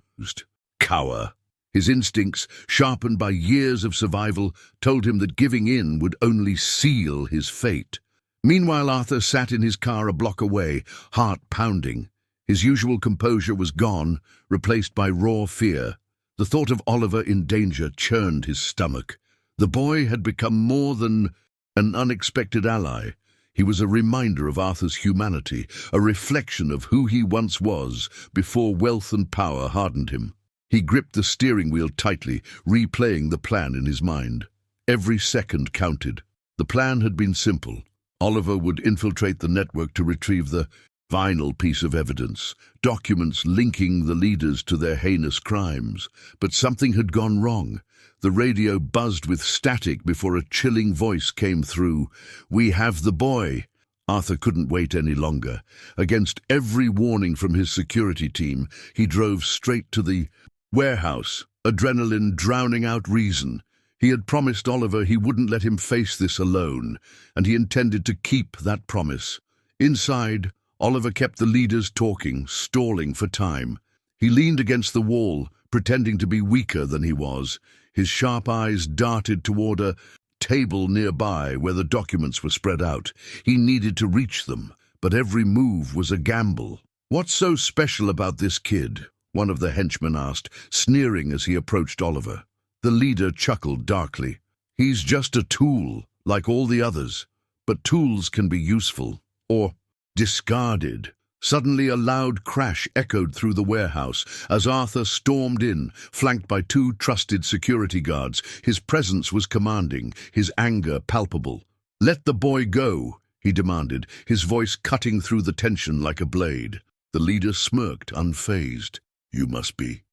cower. His instincts, sharpened by years of survival, told him that giving in would only seal his fate. Meanwhile, Arthur sat in his car a block away, heart pounding. His usual composure was gone, replaced by raw fear. The thought of Oliver in danger churned his stomach. The boy had become more than an unexpected ally. He was a reminder of Arthur's humanity, a reflection of who he once was before wealth and power hardened him. He gripped the steering wheel tightly, replaying the plan in his mind. Every second counted. The plan had been simple. Oliver would infiltrate the network to retrieve the final piece of evidence, documents linking the leaders to their heinous crimes. But something had gone wrong. The radio buzzed with static before a chilling voice came through. "We have the boy." Arthur couldn't wait any longer. Against every warning from his security team, he drove straight to the warehouse, adrenaline drowning out reason. He had promised Oliver he wouldn't let him face this alone, and he intended to keep that promise. Inside, Oliver kept the leaders talking, stalling for time. He leaned against the wall, pretending to be weaker than he was. His sharp eyes darted toward a table nearby where the documents were spread out. He needed to reach them, but every move was a gamble. "What's so special about this kid?" one of the henchmen asked, sneering as he approached Oliver. The leader chuckled darkly. "He's just a tool, like all the others. But tools can be useful, or discarded." Suddenly a loud crash echoed through the warehouse as Arthur stormed in, flanked by two trusted security guards. His presence was commanding, his anger palpable. "Let the boy go," he demanded, his voice cutting through the tension like a blade. The leader smirked, unfazed. "You must be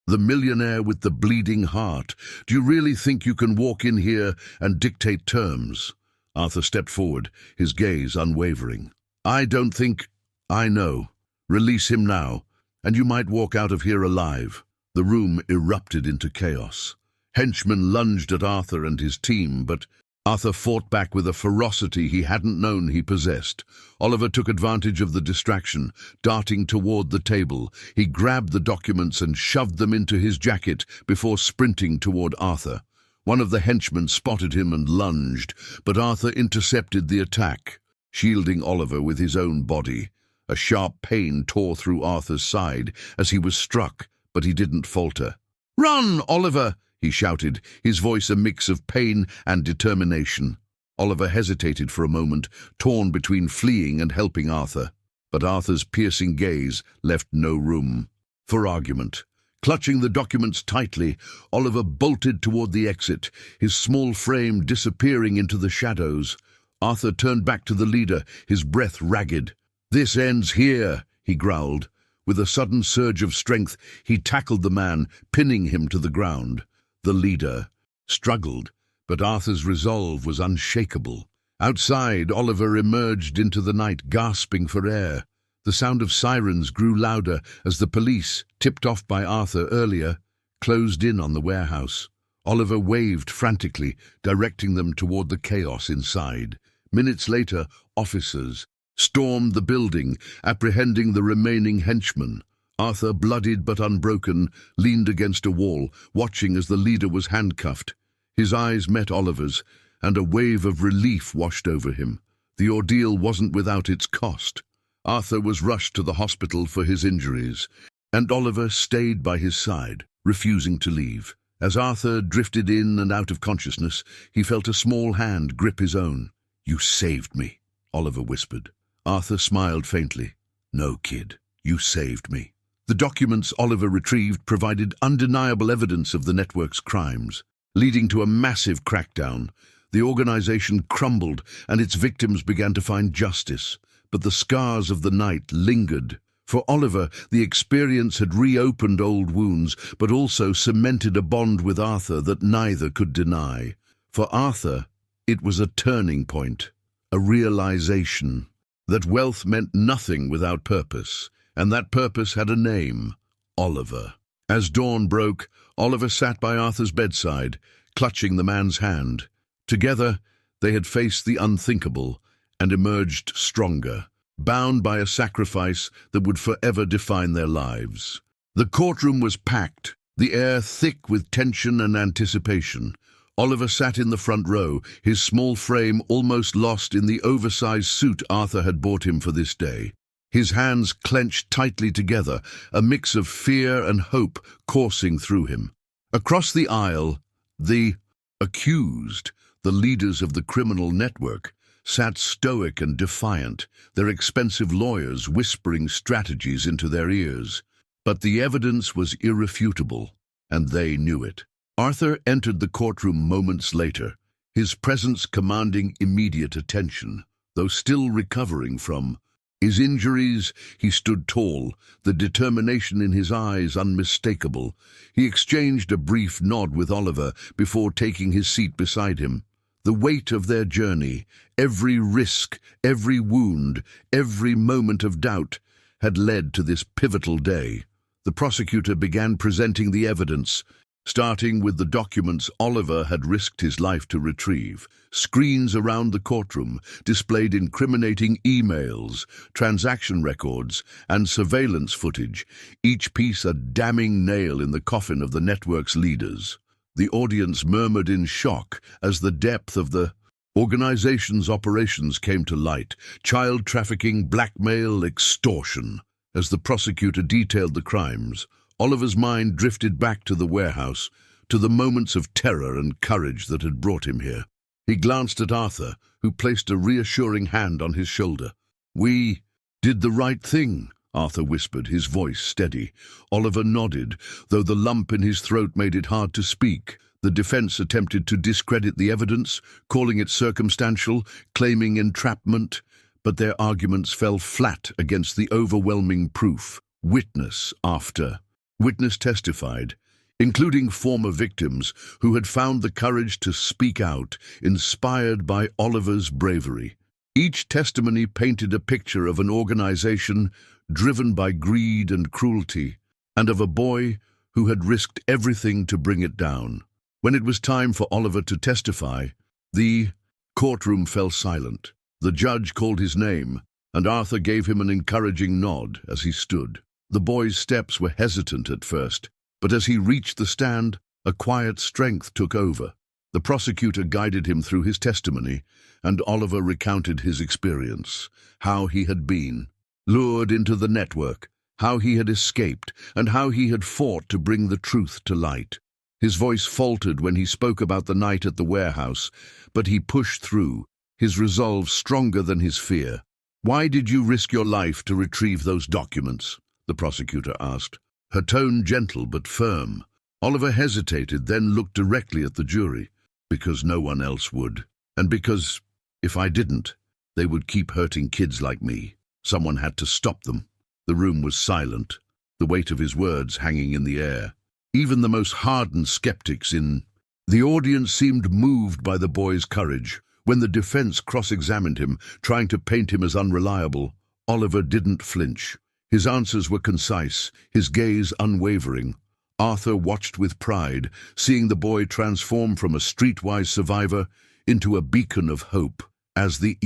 the millionaire with the bleeding heart. Do you really think you can walk in here and dictate terms?" Arthur stepped forward, his gaze unwavering. "I don't think I know. Release him now, and you might walk out of here alive." The room erupted into chaos. Henchmen lunged at Arthur and his team, but Arthur fought back with a ferocity he hadn't known he possessed. Oliver took advantage of the distraction, darting toward the table. He grabbed the documents and shoved them into his jacket before sprinting toward Arthur. One of the henchmen spotted him and lunged, but Arthur intercepted the attack, shielding Oliver with his own body. A sharp pain tore through Arthur's side as he was struck, but he didn't falter. "Run, Oliver!" he shouted, his voice a mix of pain and determination. Oliver hesitated for a moment, torn between fleeing and helping Arthur. But Arthur's piercing gaze left no room for argument. Clutching the documents tightly, Oliver bolted toward the exit, his small frame disappearing into the shadows. Arthur turned back to the leader, his breath ragged. "This ends here," he growled. With a sudden surge of strength, he tackled the man, pinning him to the ground. The leader struggled, but Arthur's resolve was unshakable. Outside, Oliver emerged into the night, gasping for air. The sound of sirens grew louder as the police, tipped off by Arthur earlier, closed in on the warehouse. Oliver waved frantically, directing them toward the chaos inside. Minutes later, officers stormed the building, apprehending the remaining henchmen. Arthur, bloodied but unbroken, leaned against a wall, watching as the leader was handcuffed. His eyes met Oliver's, and a wave of relief washed over him. The ordeal wasn't without its cost. Arthur was rushed to the hospital for his injuries, and Oliver stayed by his side, refusing to leave. As Arthur drifted in and out of consciousness, he felt a small hand grip his own. "You saved me," Oliver whispered. Arthur smiled faintly. "No, kid, you saved me." The documents Oliver retrieved provided undeniable evidence of the network's crimes, leading to a massive crackdown. The organization crumbled, and its victims began to find justice. But the scars of the night lingered. For Oliver, the experience had reopened old wounds, but also cemented a bond with Arthur that neither could deny. For Arthur, it was a turning point, a realization that wealth meant nothing without purpose, and that purpose had a name: Oliver. As dawn broke, Oliver sat by Arthur's bedside, clutching the man's hand. Together, they had faced the unthinkable and emerged stronger, bound by a sacrifice that would forever define their lives. The courtroom was packed, the air thick with tension and anticipation. Oliver sat in the front row, his small frame almost lost in the oversized suit Arthur had bought him for this day. His hands clenched tightly together, a mix of fear and hope coursing through him. Across the aisle, the accused, the leaders of the criminal network, sat stoic and defiant, their expensive lawyers whispering strategies into their ears. But the evidence was irrefutable, and they knew it. Arthur entered the courtroom moments later, his presence commanding immediate attention. Though still recovering from his injuries, he stood tall, the determination in his eyes unmistakable. He exchanged a brief nod with Oliver before taking his seat beside him. The weight of their journey, every risk, every wound, every moment of doubt, had led to this pivotal day. The prosecutor began presenting the evidence, starting with the documents Oliver had risked his life to retrieve. Screens around the courtroom displayed incriminating emails, transaction records, and surveillance footage, each piece a damning nail in the coffin of the network's leaders. The audience murmured in shock as the depth of the organization's operations came to light: child trafficking, blackmail, extortion. As the prosecutor detailed the crimes, Oliver's mind drifted back to the warehouse, to the moments of terror and courage that had brought him here. He glanced at Arthur, who placed a reassuring hand on his shoulder. "We did the right thing," Arthur whispered, his voice steady. Oliver nodded, though the lump in his throat made it hard to speak. The defense attempted to discredit the evidence, calling it circumstantial, claiming entrapment, but their arguments fell flat against the overwhelming proof. Witness after witness testified, including former victims who had found the courage to speak out, inspired by Oliver's bravery. Each testimony painted a picture of an organization driven by greed and cruelty, and of a boy who had risked everything to bring it down. When it was time for Oliver to testify, the courtroom fell silent. The judge called his name, and Arthur gave him an encouraging nod as he stood. The boy's steps were hesitant at first, but as he reached the stand, a quiet strength took over. The prosecutor guided him through his testimony, and Oliver recounted his experience, how he had been lured into the network, how he had escaped, and how he had fought to bring the truth to light. His voice faltered when he spoke about the night at the warehouse, but he pushed through, his resolve stronger than his fear. "Why did you risk your life to retrieve those documents?" the prosecutor asked, her tone gentle but firm. Oliver hesitated, then looked directly at the jury. "Because no one else would. And because, if I didn't, they would keep hurting kids like me. Someone had to stop them." The room was silent, the weight of his words hanging in the air. Even the most hardened skeptics in the audience seemed moved by the boy's courage. When the defense cross-examined him, trying to paint him as unreliable, Oliver didn't flinch. His answers were concise, his gaze unwavering. Arthur watched with pride, seeing the boy transform from a streetwise survivor into a beacon of hope. As the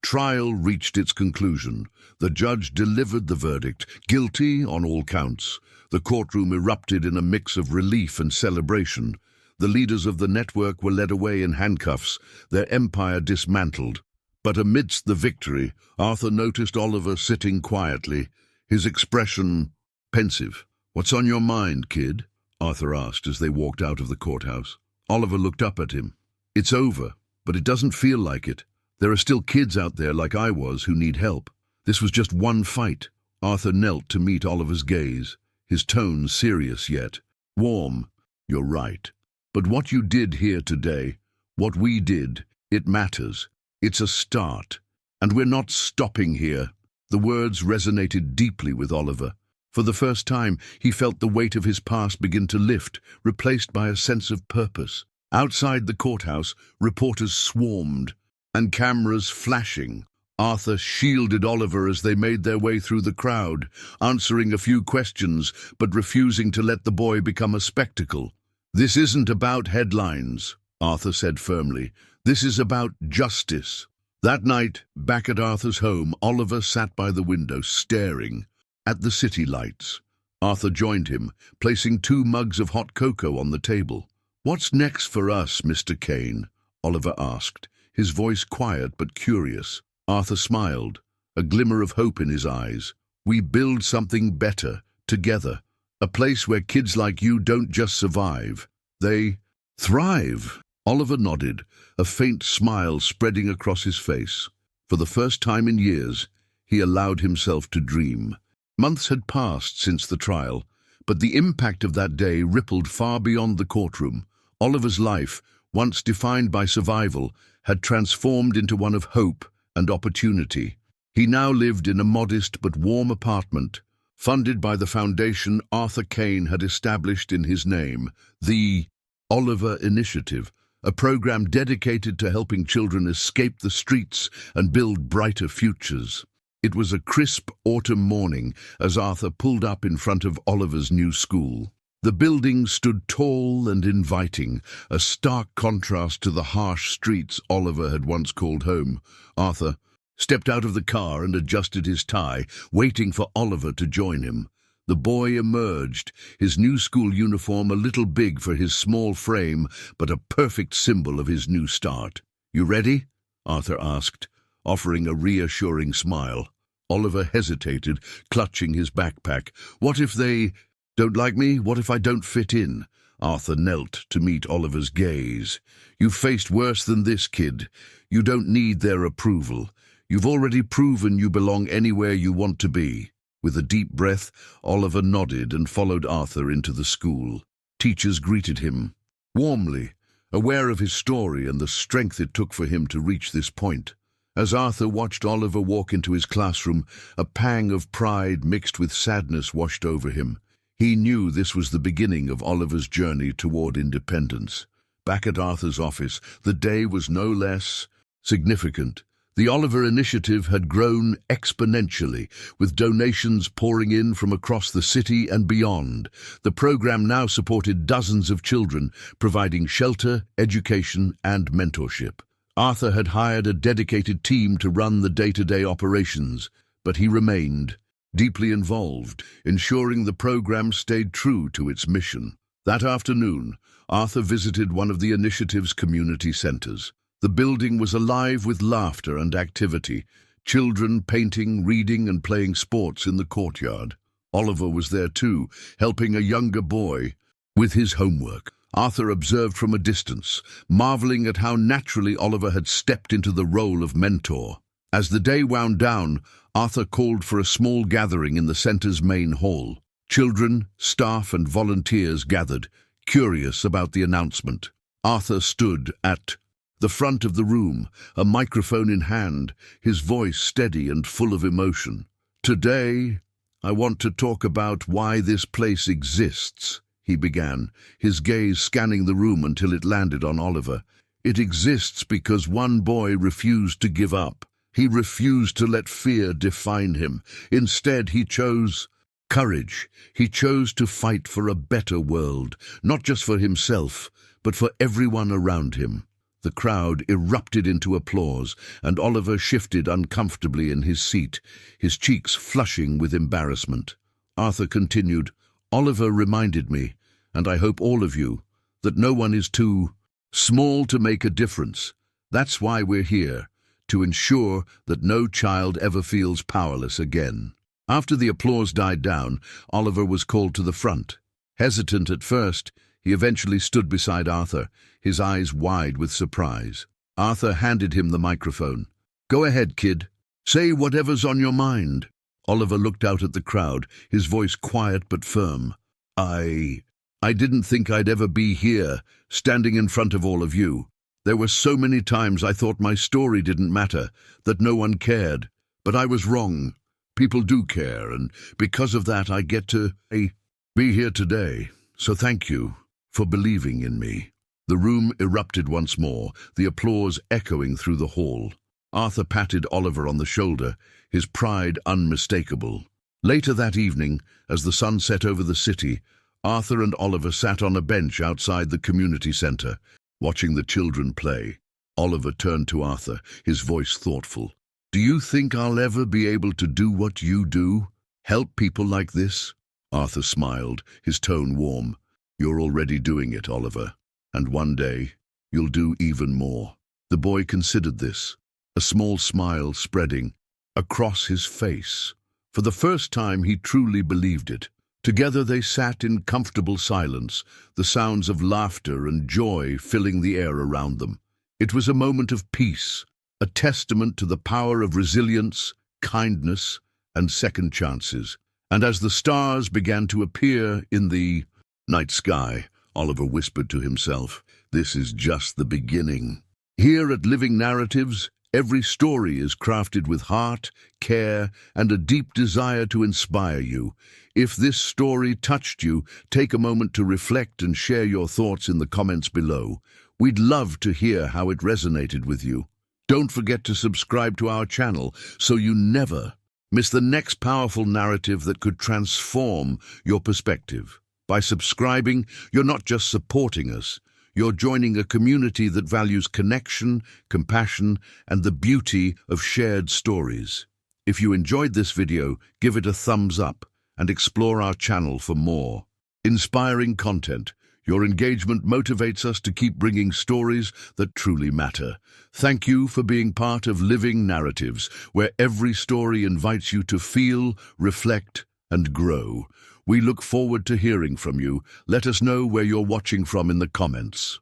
trial reached its conclusion, the judge delivered the verdict, guilty on all counts. The courtroom erupted in a mix of relief and celebration. The leaders of the network were led away in handcuffs, their empire dismantled. But amidst the victory, Arthur noticed Oliver sitting quietly, his expression pensive. "What's on your mind, kid?" Arthur asked as they walked out of the courthouse. Oliver looked up at him. "It's over, but it doesn't feel like it. There are still kids out there like I was who need help. This was just one fight." Arthur knelt to meet Oliver's gaze, his tone serious yet warm. "You're right. But what you did here today, what we did, it matters. It's a start. And we're not stopping here." The words resonated deeply with Oliver. For the first time, he felt the weight of his past begin to lift, replaced by a sense of purpose. Outside the courthouse, reporters swarmed, and cameras flashing. Arthur shielded Oliver as they made their way through the crowd, answering a few questions, but refusing to let the boy become a spectacle. "This isn't about headlines," Arthur said firmly. "This is about justice." That night, back at Arthur's home, Oliver sat by the window, staring at the city lights. Arthur joined him, placing 2 mugs of hot cocoa on the table. "What's next for us, Mr. Kane?" Oliver asked, his voice quiet but curious. Arthur smiled, a glimmer of hope in his eyes. "We build something better, together. A place where kids like you don't just survive, they thrive." Oliver nodded, a faint smile spreading across his face. For the first time in years, he allowed himself to dream. Months had passed since the trial, but the impact of that day rippled far beyond the courtroom. Oliver's life, once defined by survival, had transformed into one of hope and opportunity. He now lived in a modest but warm apartment, funded by the foundation Arthur Kane had established in his name, the Oliver Initiative, a program dedicated to helping children escape the streets and build brighter futures. It was a crisp autumn morning as Arthur pulled up in front of Oliver's new school. The building stood tall and inviting, a stark contrast to the harsh streets Oliver had once called home. Arthur stepped out of the car and adjusted his tie, waiting for Oliver to join him. The boy emerged, his new school uniform a little big for his small frame, but a perfect symbol of his new start. "You ready?" Arthur asked, offering a reassuring smile. Oliver hesitated, clutching his backpack. "What if they don't like me? What if I don't fit in?" Arthur knelt to meet Oliver's gaze. "You've faced worse than this, kid. You don't need their approval. You've already proven you belong anywhere you want to be." With a deep breath, Oliver nodded and followed Arthur into the school. Teachers greeted him warmly, aware of his story and the strength it took for him to reach this point. As Arthur watched Oliver walk into his classroom, a pang of pride mixed with sadness washed over him. He knew this was the beginning of Oliver's journey toward independence. Back at Arthur's office, the day was no less significant. The Oliver Initiative had grown exponentially, with donations pouring in from across the city and beyond. The program now supported dozens of children, providing shelter, education, and mentorship. Arthur had hired a dedicated team to run the day-to-day operations, but he remained deeply involved, ensuring the program stayed true to its mission. That afternoon, Arthur visited one of the initiative's community centers. The building was alive with laughter and activity, children painting, reading, and playing sports in the courtyard. Oliver was there too, helping a younger boy with his homework. Arthur observed from a distance, marveling at how naturally Oliver had stepped into the role of mentor. As the day wound down, Arthur called for a small gathering in the center's main hall. Children, staff, and volunteers gathered, curious about the announcement. Arthur stood at the front of the room, a microphone in hand, his voice steady and full of emotion. "Today, I want to talk about why this place exists," he began, his gaze scanning the room until it landed on Oliver. "It exists because one boy refused to give up. He refused to let fear define him. Instead, he chose courage. He chose to fight for a better world, not just for himself, but for everyone around him." The crowd erupted into applause, and Oliver shifted uncomfortably in his seat, his cheeks flushing with embarrassment. Arthur continued, "Oliver reminded me, and I hope all of you, that no one is too small to make a difference. That's why we're here, to ensure that no child ever feels powerless again." After the applause died down, Oliver was called to the front. Hesitant at first, he eventually stood beside Arthur, his eyes wide with surprise. Arthur handed him the microphone. "Go ahead, kid. Say whatever's on your mind." Oliver looked out at the crowd, his voice quiet but firm. I didn't think I'd ever be here, standing in front of all of you. There were so many times I thought my story didn't matter, that no one cared. But I was wrong. People do care, and because of that I get to be here today. So thank you for believing in me." The room erupted once more, the applause echoing through the hall. Arthur patted Oliver on the shoulder, his pride unmistakable. Later that evening, as the sun set over the city, Arthur and Oliver sat on a bench outside the community center, watching the children play. Oliver turned to Arthur, his voice thoughtful. "Do you think I'll ever be able to do what you do? Help people like this?" Arthur smiled, his tone warm. "You're already doing it, Oliver. And one day, you'll do even more." The boy considered this, a small smile spreading across his face. For the first time, he truly believed it. Together they sat in comfortable silence, the sounds of laughter and joy filling the air around them. It was a moment of peace, a testament to the power of resilience, kindness, and second chances. And as the stars began to appear in the night sky, Oliver whispered to himself, "This is just the beginning." Here at Living Narratives, every story is crafted with heart, care, and a deep desire to inspire you. If this story touched you, take a moment to reflect and share your thoughts in the comments below. We'd love to hear how it resonated with you. Don't forget to subscribe to our channel so you never miss the next powerful narrative that could transform your perspective. By subscribing, you're not just supporting us, you're joining a community that values connection, compassion, and the beauty of shared stories. If you enjoyed this video, give it a thumbs up and explore our channel for more inspiring content. Your engagement motivates us to keep bringing stories that truly matter. Thank you for being part of Living Narratives, where every story invites you to feel, reflect, and grow. We look forward to hearing from you. Let us know where you're watching from in the comments.